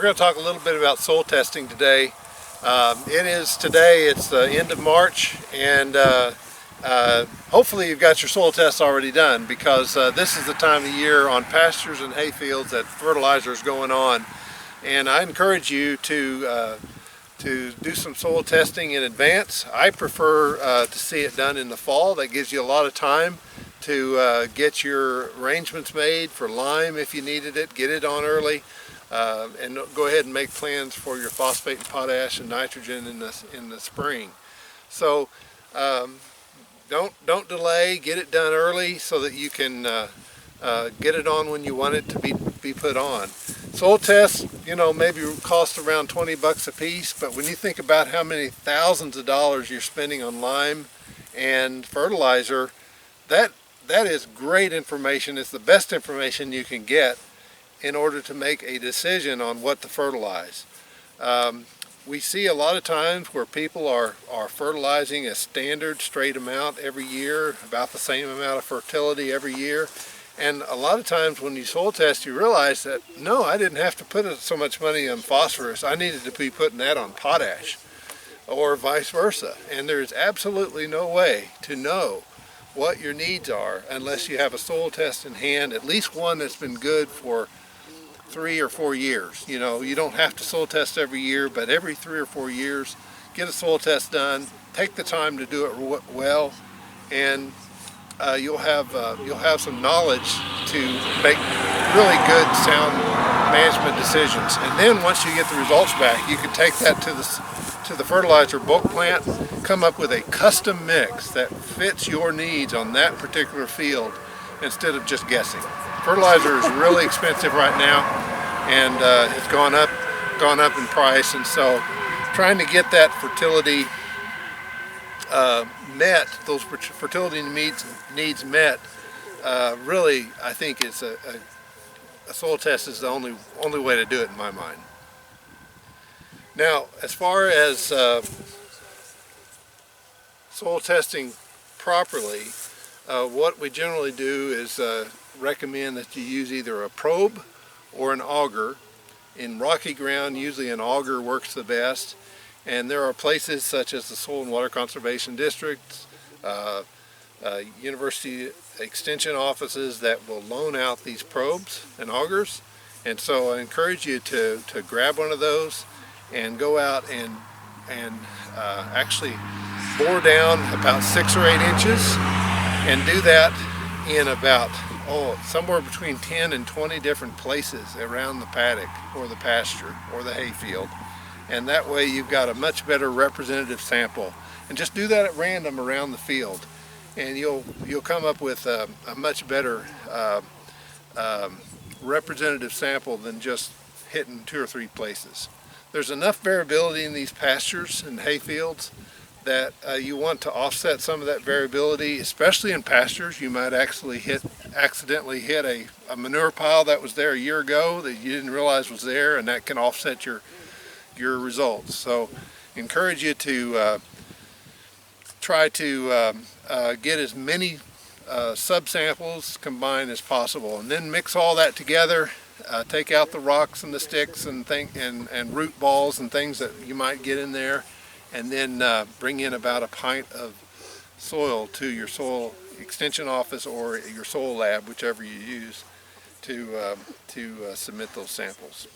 We're going to talk a little bit about soil testing today. It's the end of March, and hopefully you've got your soil tests already done, because this is the time of year on pastures and hay fields that fertilizer is going on. And I encourage you to do some soil testing in advance. I prefer to see it done in the fall. That gives you a lot of time to get your arrangements made for lime if you needed it, get it on early, and go ahead and make plans for your phosphate and potash and nitrogen in the spring. So don't delay, get it done early so that you can get it on when you want it to be put on. Soil tests, maybe cost around 20 bucks a piece, but when you think about how many thousands of dollars you're spending on lime and fertilizer, that is great information. It's the best information you can get in order to make a decision on what to fertilize. We see a lot of times where people are fertilizing a standard straight amount every year, about the same amount of fertility every year. And a lot of times when you soil test, you realize that, no, I didn't have to put so much money on phosphorus. I needed to be putting that on potash, or vice versa. And there's absolutely no way to know what your needs are unless you have a soil test in hand, at least one that's been good for 3 or 4 years. You don't have to soil test every year, but every 3 or 4 years, get a soil test done. Take the time to do it well, and you'll have some knowledge to make really good, sound management decisions. And then once you get the results back, you can take that to the fertilizer bulk plant, come up with a custom mix that fits your needs on that particular field instead of just guessing. Fertilizer is really expensive right now, and it's gone up in price, and so trying to get that fertility met, those fertility needs met, really, I think it's a soil test is the only way to do it in my mind. Now, as far as soil testing properly, what we generally do is recommend that you use either a probe or an auger. In rocky ground, usually an auger works the best. And there are places such as the Soil and Water Conservation Districts, university extension offices that will loan out these probes and augers. And so I encourage you to grab one of those and go out and actually bore down about 6 or 8 inches, and do that in about somewhere between 10 and 20 different places around the paddock or the pasture or the hay field. And that way you've got a much better representative sample. And just do that at random around the field, and you'll come up with a much better representative sample than just hitting 2 or 3 places. There's enough variability in these pastures and hay fields that you want to offset some of that variability, especially in pastures. You might actually accidentally hit a manure pile that was there a year ago that you didn't realize was there, and that can offset your results. So encourage you to try to get as many subsamples combined as possible, and then mix all that together. Take out the rocks and the sticks and root balls and things that you might get in there, and then bring in about a pint of soil to your soil extension office or your soil lab, whichever you use, to submit those samples.